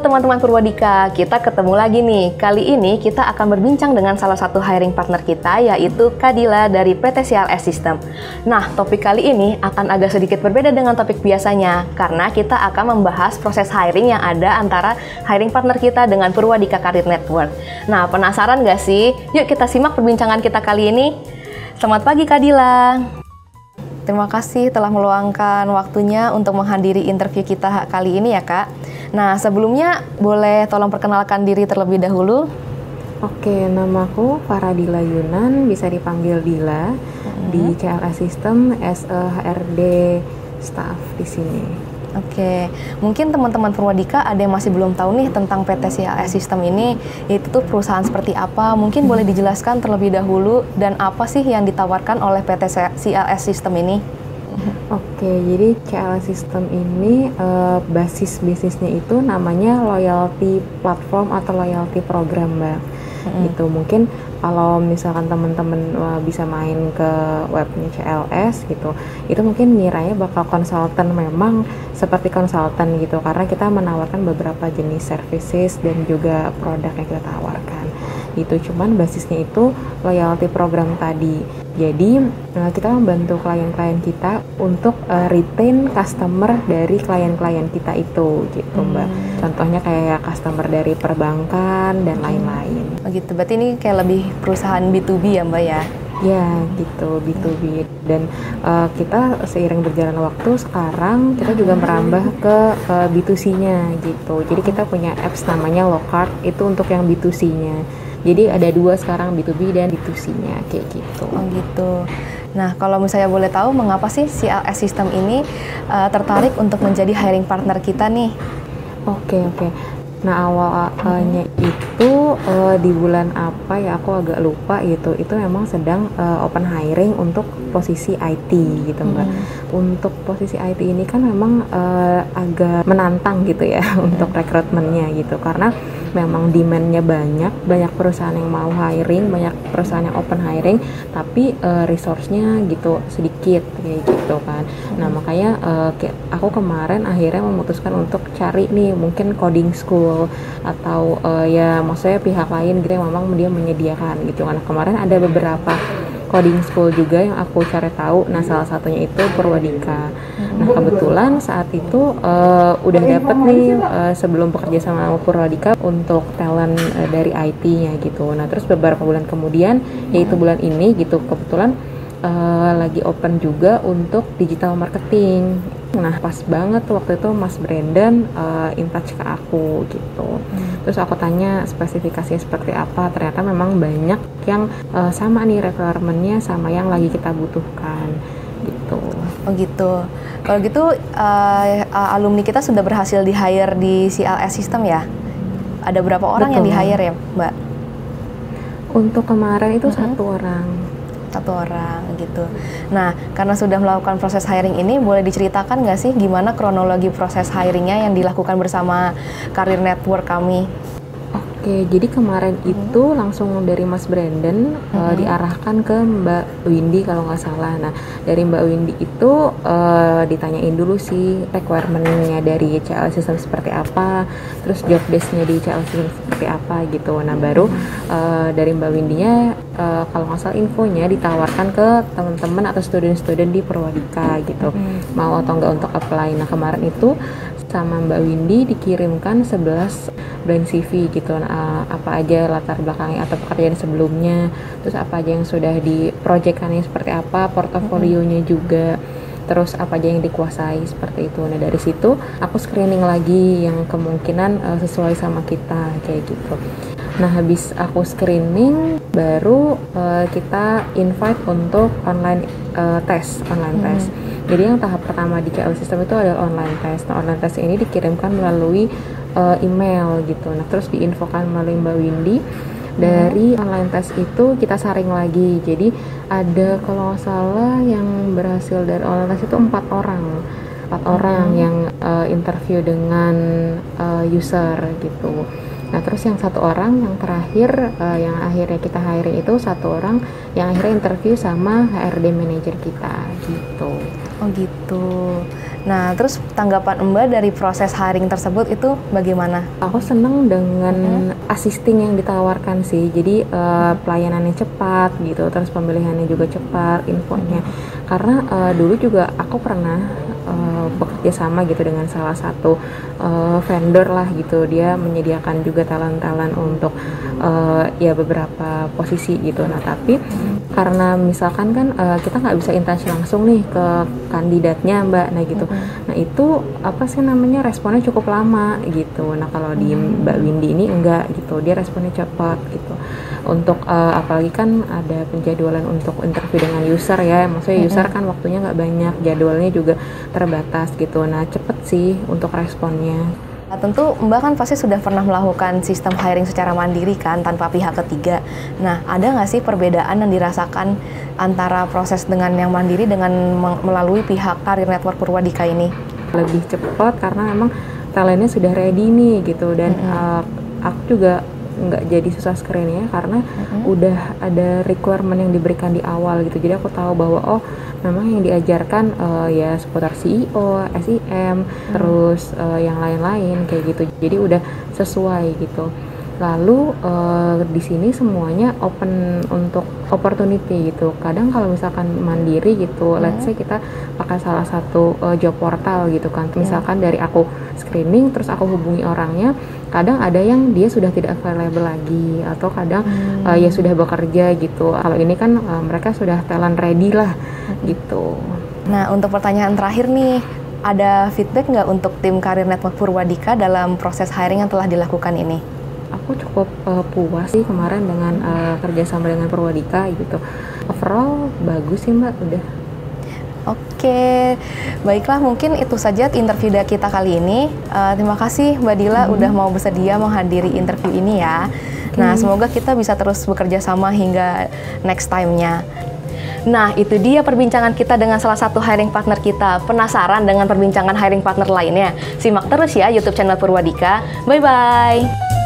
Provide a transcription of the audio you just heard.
teman-teman Purwadika, kita ketemu lagi nih. Kali ini kita akan berbincang dengan salah satu hiring partner kita, yaitu Kadila dari PT CLS System. Nah, topik kali ini akan agak sedikit berbeda dengan topik biasanya, karena kita akan membahas proses hiring yang ada antara hiring partner kita dengan Purwadika Career Network. Nah, penasaran gak sih? Yuk kita simak perbincangan kita kali ini. Selamat pagi Kadila. Terima kasih telah meluangkan waktunya untuk menghadiri interview kita kali ini ya Kak. Nah sebelumnya boleh tolong perkenalkan diri terlebih dahulu. Oke, namaku Faradila Yunan, bisa dipanggil Dila, di CLS System as a HRD staff di sini. Oke, mungkin teman-teman Purwadika ada yang masih belum tahu nih tentang PT CLS System ini, yaitu tuh perusahaan seperti apa. Mungkin boleh dijelaskan terlebih dahulu dan apa sih yang ditawarkan oleh PT CLS System ini? Oke, jadi CLS System ini basis bisnisnya itu namanya loyalty platform atau loyalty program, Mbak. Gitu, mungkin kalau misalkan teman-teman bisa main ke webnya CLS gitu, itu mungkin ngiranya bakal konsultan, memang seperti konsultan gitu, karena kita menawarkan beberapa jenis services dan juga produk yang kita tawarkan gitu. Cuman basisnya itu loyalty program tadi. Jadi kita membantu klien-klien kita untuk retain customer dari klien-klien kita itu gitu, Mbak. Contohnya kayak customer dari perbankan dan lain-lain. Begitu, berarti ini kayak lebih perusahaan B2B ya Mbak ya? Ya gitu, B2B. Dan kita seiring berjalan waktu sekarang kita juga merambah ke B2C-nya gitu. Jadi kita punya apps namanya Lokart, itu untuk yang B2C-nya. Jadi ada dua sekarang, B2B dan B2C-nya kayak gitu. Oh gitu. Nah kalau misalnya boleh tahu, mengapa sih CLS System ini tertarik untuk menjadi hiring partner kita nih? Oke. Nah awalnya itu di bulan apa ya, aku agak lupa gitu. Itu memang sedang open hiring untuk posisi IT gitu, Mbak. Untuk posisi IT ini kan memang agak menantang gitu ya untuk rekrutmennya gitu, karena memang demand-nya banyak perusahaan yang mau hiring, banyak perusahaan yang open hiring, tapi resource-nya gitu sedikit kayak gitu kan. Nah makanya aku kemarin akhirnya memutuskan untuk cari nih mungkin coding school atau ya maksudnya pihak lain gitu yang memang dia menyediakan gitu. Karena kemarin ada beberapa coding school juga yang aku cari tahu. Nah salah satunya itu Purwadika. Nah kebetulan saat itu udah dapet nih sebelum bekerja sama Purwadika untuk talent dari IT-nya gitu. Nah terus beberapa bulan kemudian, yaitu bulan ini gitu, kebetulan lagi open juga untuk digital marketing. Nah pas banget waktu itu Mas Brandon in touch ke aku gitu. Terus aku tanya spesifikasinya seperti apa, ternyata memang banyak yang sama nih requirement-nya sama yang lagi kita butuhkan gitu. Oh gitu. Kalau gitu alumni kita sudah berhasil di hire di CLS System ya? Ada berapa orang yang di hire ya Mbak? Untuk kemarin itu satu orang gitu. Nah, karena sudah melakukan proses hiring ini, boleh diceritakan nggak sih gimana kronologi proses hiringnya yang dilakukan bersama Career Network kami? Oke, jadi kemarin itu langsung dari Mas Brandon diarahkan ke Mbak Windy kalau nggak salah. Nah, dari Mbak Windy itu ditanyain dulu sih requirement-nya dari CLS System seperti apa, terus job desk-nya di CLS System seperti apa gitu. Nah, baru dari Mbak Windy-nya kalau nggak salah infonya ditawarkan ke teman-teman atau student-student di Purwadika gitu, mau atau nggak untuk apply. Nah, kemarin itu sama Mbak Windy dikirimkan 11 brand CV gitu, apa aja latar belakangnya atau pekerjaan sebelumnya, terus apa aja yang sudah diprojekkannya seperti apa, portofolionya juga, terus apa aja yang dikuasai seperti itu. Nah dari situ aku screening lagi yang kemungkinan sesuai sama kita kayak gitu. Nah habis aku screening baru kita invite untuk online test. Jadi yang tahap pertama di CLS System itu adalah online test. Nah online test ini dikirimkan melalui email gitu. Nah terus diinfokan melalui Mbak Windy. Dari online test itu kita saring lagi. Jadi ada kalau nggak salah yang berhasil dari online test itu 4 orang yang interview dengan user gitu. Nah terus yang 1 orang yang terakhir yang akhirnya kita hiring itu 1 orang yang akhirnya interview sama HRD manager kita gitu. Oh gitu. Nah, terus tanggapan Mbak dari proses hiring tersebut itu bagaimana? Aku seneng dengan assisting yang ditawarkan sih. Jadi pelayanannya cepat gitu, terus pemilihannya juga cepat, infonya. Karena dulu juga aku pernah bekerja sama gitu dengan salah satu vendor lah gitu. Dia menyediakan juga talent-talent untuk ya beberapa posisi gitu. Nah, tapi karena misalkan kan kita nggak bisa interaksi langsung nih ke kandidatnya Mbak, nah gitu. Nah itu apa sih namanya, responnya cukup lama gitu. Nah kalau di Mbak Windy ini enggak gitu, dia responnya cepat gitu. Untuk apalagi kan ada penjadwalan untuk interview dengan user ya, maksudnya user kan waktunya nggak banyak, jadwalnya juga terbatas gitu. Nah cepet sih untuk responnya. Nah, tentu Mbak kan pasti sudah pernah melakukan sistem hiring secara mandiri kan, tanpa pihak ketiga. Nah, ada nggak sih perbedaan yang dirasakan antara proses dengan yang mandiri dengan melalui pihak Career Network Purwadika ini? Lebih cepat karena memang talentnya sudah ready nih gitu, dan aku juga nggak jadi susah screeningnya karena udah ada requirement yang diberikan di awal gitu. Jadi aku tahu bahwa oh memang yang diajarkan ya seputar CEO, SEM, terus yang lain-lain kayak gitu. Jadi udah sesuai gitu. Lalu di sini semuanya open untuk opportunity gitu. Kadang kalau misalkan mandiri gitu, let's say kita pakai salah satu job portal gitu kan. Misalkan dari aku screening terus aku hubungi orangnya, kadang ada yang dia sudah tidak available lagi atau kadang ya sudah bekerja gitu. Kalau ini kan mereka sudah talent ready lah gitu. Nah, untuk pertanyaan terakhir nih, ada feedback nggak untuk tim Career Network Purwadika dalam proses hiring yang telah dilakukan ini? Aku cukup puas sih kemarin dengan kerjasama dengan Purwadika gitu. Overall bagus sih Mbak, udah. Oke, baiklah, mungkin itu saja interview kita kali ini. Terima kasih Mbak Dila udah mau bersedia menghadiri interview ini ya. Nah, semoga kita bisa terus bekerja sama hingga next time-nya. Nah, itu dia perbincangan kita dengan salah satu hiring partner kita. Penasaran dengan perbincangan hiring partner lainnya? Simak terus ya YouTube channel Purwadika. Bye-bye!